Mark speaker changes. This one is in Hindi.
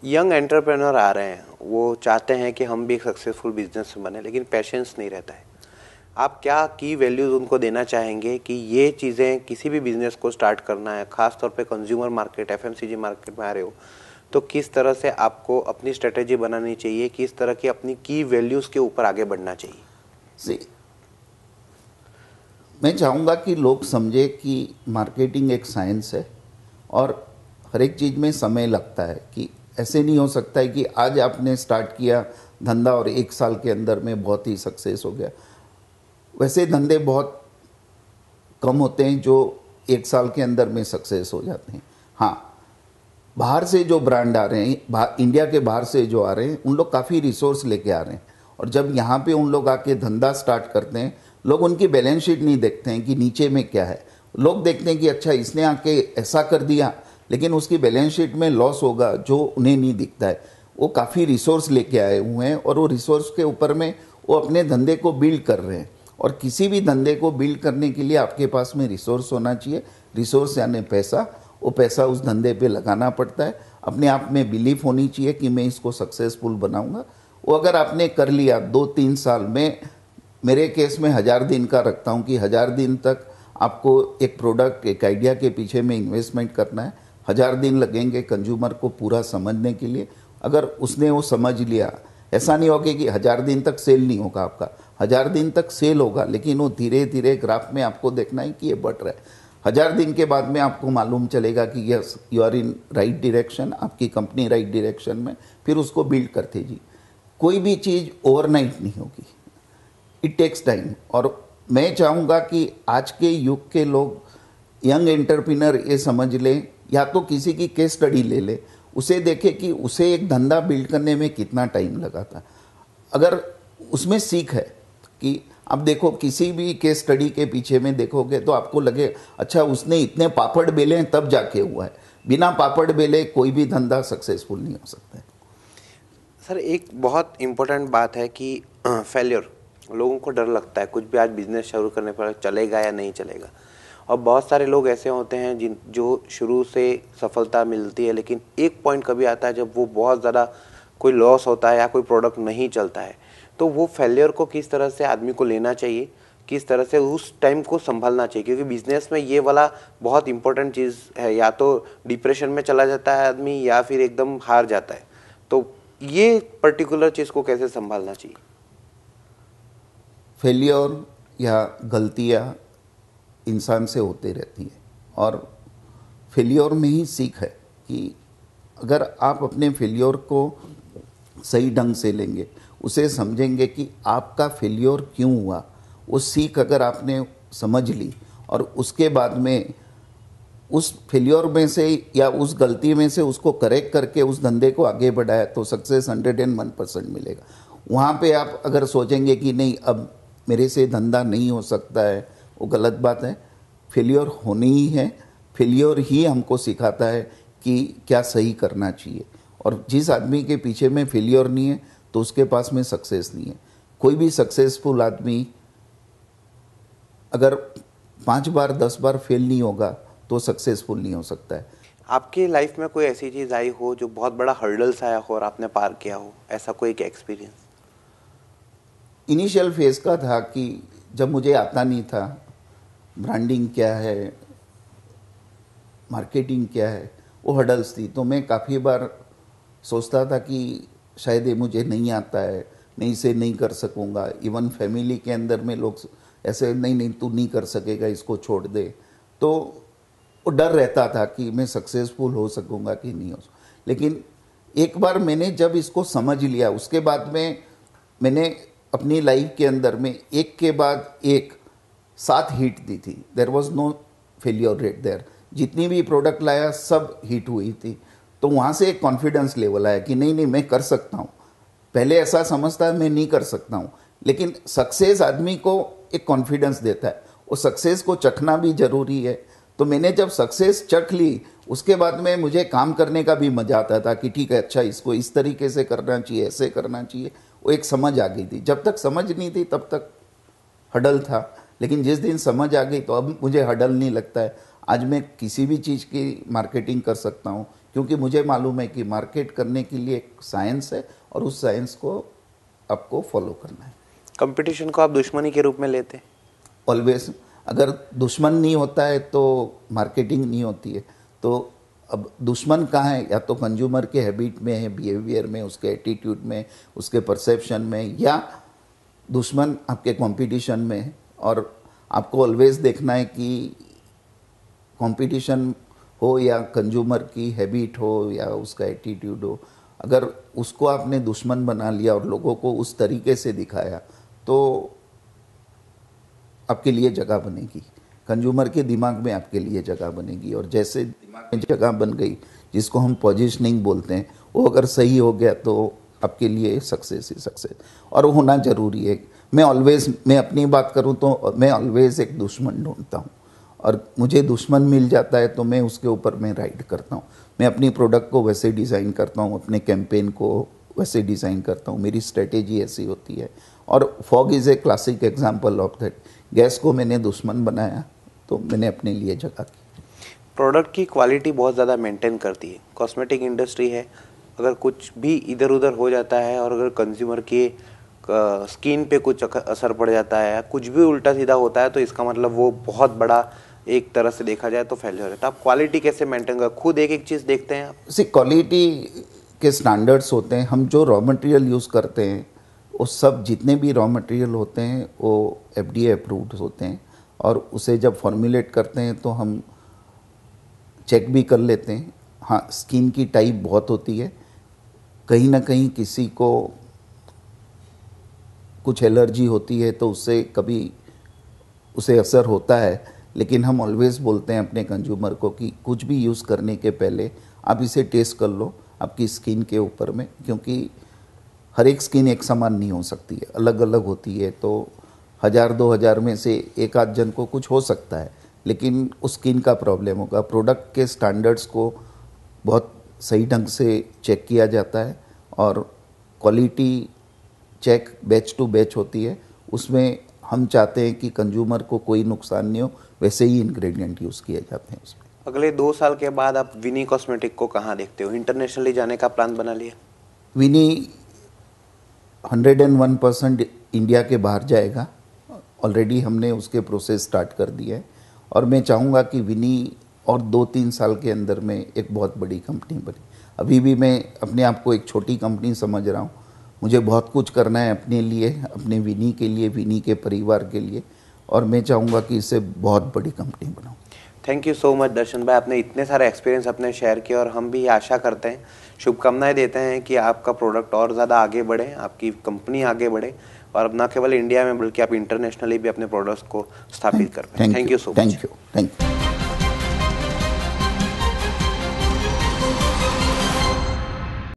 Speaker 1: यंग एंटरप्रेन्योर आ रहे हैं, वो चाहते हैं कि हम भी एक सक्सेसफुल बिजनेस बने, लेकिन पेशेंस नहीं रहता है। आप क्या की वैल्यूज़ उनको देना चाहेंगे कि ये चीज़ें, किसी भी बिजनेस को स्टार्ट करना है, खास तौर पे कंज्यूमर मार्केट, एफएमसीजी मार्केट में आ रहे हो, तो किस तरह से आपको अपनी स्ट्रेटेजी बनानी चाहिए, किस तरह की अपनी की वैल्यूज़ के ऊपर आगे बढ़ना चाहिए?
Speaker 2: से मैं चाहूँगा कि लोग समझे कि मार्केटिंग एक साइंस है और हर एक चीज़ में समय लगता है। कि ऐसे नहीं हो सकता है कि आज आपने स्टार्ट किया धंधा और 1 साल के अंदर में बहुत ही सक्सेस हो गया। वैसे धंधे बहुत कम होते हैं जो 1 साल के अंदर में सक्सेस हो जाते हैं। हाँ, बाहर से जो ब्रांड आ रहे हैं, इंडिया के बाहर से जो आ रहे हैं, उन लोग काफ़ी रिसोर्स लेके आ रहे हैं। और जब यहाँ पे उन लोग आके धंधा स्टार्ट करते हैं, लोग उनकी बैलेंस शीट नहीं देखते हैं कि नीचे में क्या है। लोग देखते हैं कि अच्छा इसने आके ऐसा कर दिया, लेकिन उसकी बैलेंस शीट में लॉस होगा जो उन्हें नहीं दिखता है। वो काफ़ी रिसोर्स लेके आए हुए हैं और वो रिसोर्स के ऊपर में वो अपने धंधे को बिल्ड कर रहे हैं। और किसी भी धंधे को बिल्ड करने के लिए आपके पास में रिसोर्स होना चाहिए। रिसोर्स यानी पैसा। वो पैसा उस धंधे पे लगाना पड़ता है। अपने आप में बिलीफ होनी चाहिए कि मैं इसको सक्सेसफुल बनाऊंगा। वो अगर आपने कर लिया 2-3 साल में, मेरे केस में 1000 दिन का रखता हूँ कि 1000 दिन तक आपको एक प्रोडक्ट, एक आइडिया के पीछे में इन्वेस्टमेंट करना है। 1000 दिन लगेंगे कंज्यूमर को पूरा समझने के लिए। अगर उसने वो समझ लिया, ऐसा नहीं होगा कि 1000 दिन तक सेल नहीं होगा आपका। 1000 दिन तक सेल होगा, लेकिन वो धीरे धीरे ग्राफ में आपको देखना है कि ये बढ़ रहा है। 1000 दिन के बाद में आपको मालूम चलेगा कि yes you are in right direction, आपकी कंपनी राइट डायरेक्शन में। फिर उसको बिल्ड करते जी। कोई भी चीज़ ओवरनाइट नहीं होगी, इट टेक्स टाइम। और मैं चाहूँगा कि आज के युग के लोग, यंग एंटरप्रेन्योर ये समझ लें, या तो किसी की केस स्टडी ले ले, उसे देखे कि उसे एक धंधा बिल्ड करने में कितना टाइम लगा था। अगर उसमें सीख है कि आप देखो किसी भी केस स्टडी के पीछे में देखोगे तो आपको लगे अच्छा उसने इतने पापड़ बेले हैं तब जाके हुआ है। बिना पापड़ बेले कोई भी धंधा सक्सेसफुल नहीं हो सकता है।
Speaker 1: सर, एक बहुत इम्पोर्टेंट बात है कि फेलियर, लोगों को डर लगता है कुछ भी आज बिजनेस शुरू करने पर चलेगा या नहीं चलेगा। और बहुत सारे लोग ऐसे होते हैं जिन जो शुरू से सफलता मिलती है, लेकिन एक पॉइंट कभी आता है जब वो बहुत ज़्यादा कोई लॉस होता है या कोई प्रोडक्ट नहीं चलता है। तो वो फेलियर को किस तरह से आदमी को लेना चाहिए, किस तरह से उस टाइम को संभालना चाहिए, क्योंकि बिजनेस में ये वाला बहुत इंपॉर्टेंट चीज़ है। या तो डिप्रेशन में चला जाता है आदमी या फिर एकदम हार जाता है। तो ये पर्टिकुलर चीज़ को कैसे संभालना चाहिए?
Speaker 2: फेलियर या गलतियाँ इंसान से होते रहती हैं और फेलियर में ही सीख है। कि अगर आप अपने फेलियर को सही ढंग से लेंगे, उसे समझेंगे कि आपका फेलियर क्यों हुआ, वो सीख अगर आपने समझ ली और उसके बाद में उस फेलियर में से या उस गलती में से उसको करेक्ट करके उस धंधे को आगे बढ़ाया तो सक्सेस 101% मिलेगा। वहाँ पे आप अगर सोचेंगे कि नहीं अब मेरे से धंधा नहीं हो सकता है, वो गलत बात है। फेलियर होनी ही है। फेलियर ही हमको सिखाता है कि क्या सही करना चाहिए। और जिस आदमी के पीछे में फेलियर नहीं है तो उसके पास में सक्सेस नहीं है। कोई भी सक्सेसफुल आदमी अगर 5 बार 10 बार फेल नहीं होगा तो सक्सेसफुल नहीं हो सकता है।
Speaker 1: आपकी लाइफ में कोई ऐसी चीज़ आई हो जो बहुत बड़ा हर्डल्स आया हो और आपने पार किया हो, ऐसा कोई एक्सपीरियंस?
Speaker 2: इनिशियल फेज का था कि जब मुझे आता नहीं था ब्रांडिंग क्या है, मार्केटिंग क्या है, वो हर्डल्स थी। तो मैं काफ़ी बार सोचता था कि शायद ये मुझे नहीं आता है, मैं इसे नहीं कर सकूँगा। इवन फैमिली के अंदर में लोग ऐसे नहीं नहीं तू नहीं कर सकेगा, इसको छोड़ दे। तो वो डर रहता था कि मैं सक्सेसफुल हो सकूँगा कि नहीं हो। लेकिन एक बार मैंने जब इसको समझ लिया, उसके बाद में मैंने अपनी लाइफ के अंदर में एक के बाद एक 7 हिट दी थी। There was no failure rate there. जितनी भी प्रोडक्ट लाया सब हिट हुई थी। तो वहाँ से एक कॉन्फिडेंस लेवल आया कि नहीं नहीं मैं कर सकता हूँ। पहले ऐसा समझता मैं नहीं कर सकता हूँ, लेकिन सक्सेस आदमी को एक कॉन्फिडेंस देता है। वो सक्सेस को चखना भी जरूरी है। तो मैंने जब सक्सेस चख ली, उसके बाद में मुझे काम करने का भी मजा आता था कि ठीक है अच्छा इसको इस तरीके से करना चाहिए, ऐसे करना चाहिए। वो एक समझ आ गई थी। जब तक समझ नहीं थी तब तक हडल था, लेकिन जिस दिन समझ आ गई तो अब मुझे हडल नहीं लगता है। आज मैं किसी भी चीज़ की मार्केटिंग कर सकता हूँ, क्योंकि मुझे मालूम है कि मार्केट करने के लिए एक साइंस है और उस साइंस को आपको फॉलो करना है।
Speaker 1: कंपटीशन को आप दुश्मनी के रूप में लेते हैं?
Speaker 2: ऑलवेज। अगर दुश्मन नहीं होता है तो मार्केटिंग नहीं होती है। तो अब दुश्मन कहाँ है? या तो कंज्यूमर के हैबिट में है, बिहेवियर में, उसके एटीट्यूड में, उसके परसेप्शन में, या दुश्मन आपके कंपटीशन में है। और आपको ऑलवेज देखना है कि कंपटीशन हो या कंज्यूमर की हैबिट हो या उसका एटीट्यूड हो, अगर उसको आपने दुश्मन बना लिया और लोगों को उस तरीके से दिखाया तो आपके लिए जगह बनेगी, कंज्यूमर के दिमाग में आपके लिए जगह बनेगी। और जैसे दिमाग में जगह बन गई, जिसको हम पोजीशनिंग बोलते हैं, वो अगर सही हो गया तो आपके लिए सक्सेस ही सक्सेस। और होना ज़रूरी है। मैं अपनी बात करूं तो मैं ऑलवेज एक दुश्मन ढूंढता हूं, और मुझे दुश्मन मिल जाता है तो मैं उसके ऊपर मैं राइड करता हूं। मैं अपनी प्रोडक्ट को वैसे डिज़ाइन करता हूं, अपने कैंपेन को वैसे डिज़ाइन करता हूं, मेरी स्ट्रेटेजी ऐसी होती है। और fog is a classic example of that. Gas को मैंने दुश्मन बनाया तो मैंने अपने लिए जगह की।
Speaker 1: प्रोडक्ट की क्वालिटी बहुत ज़्यादा मेंटेन करती है। कॉस्मेटिक इंडस्ट्री है, अगर कुछ भी इधर उधर हो जाता है और अगर कंज्यूमर के स्किन पे कुछ असर पड़ जाता है, कुछ भी उल्टा सीधा होता है, तो इसका मतलब वो बहुत बड़ा, एक तरह से देखा जाए तो फेलियर है। तो आप क्वालिटी कैसे मेंटेन कर, खुद एक एक चीज़ देखते हैं आप?
Speaker 2: क्वालिटी के स्टैंडर्ड्स होते हैं। हम जो रॉ मटेरियल यूज़ करते हैं वो सब, जितने भी रॉ मटेरियल होते हैं वो FDA अप्रूव्ड होते हैं। और उसे जब फॉर्मुलेट करते हैं तो हम चेक भी कर लेते हैं। हाँ, स्किन की टाइप बहुत होती है, कहीं ना कहीं किसी को कुछ एलर्जी होती है तो उससे कभी उसे असर होता है। लेकिन हम ऑलवेज बोलते हैं अपने कंज्यूमर को कि कुछ भी यूज़ करने के पहले आप इसे टेस्ट कर लो आपकी स्किन के ऊपर में, क्योंकि हर एक स्किन एक समान नहीं हो सकती है, अलग अलग होती है। तो 1000-2000 में से एक आध जन को कुछ हो सकता है, लेकिन उस स्किन का प्रॉब्लम होगा। प्रोडक्ट के स्टैंडर्ड्स को बहुत सही ढंग से चेक किया जाता है, और quality check batch to batch होती है। उसमें हम चाहते हैं कि कंज्यूमर को कोई नुकसान नहीं हो, वैसे ही इंग्रेडिएंट यूज़ किए जाते हैं उसमें।
Speaker 1: अगले 2 साल के बाद आप विनी कॉस्मेटिक को कहाँ देखते हो? इंटरनेशनली जाने का प्लान बना लिया?
Speaker 2: विनी 101% इंडिया के बाहर जाएगा। ऑलरेडी हमने उसके प्रोसेस स्टार्ट कर दिए हैं, और मैं चाहूँगा कि विनी और 2-3 साल के अंदर में एक बहुत बड़ी कंपनी बने। अभी भी मैं अपने आप को एक छोटी कंपनी समझ रहा हूँ। मुझे बहुत कुछ करना है अपने लिए, अपने विनी के लिए, विनी के परिवार के लिए, और मैं चाहूँगा कि इसे बहुत बड़ी कंपनी बनाऊँ।
Speaker 1: थैंक यू सो मच दर्शन भाई, आपने इतने सारे एक्सपीरियंस अपने शेयर किए, और हम भी आशा करते हैं, शुभकामनाएं देते हैं कि आपका प्रोडक्ट और ज़्यादा आगे बढ़े, आपकी कंपनी आगे बढ़े, और न केवल इंडिया में बल्कि आप इंटरनेशनली भी अपने प्रोडक्ट्स को स्थापित कर पाएं। Thank you so much.
Speaker 2: Thank you.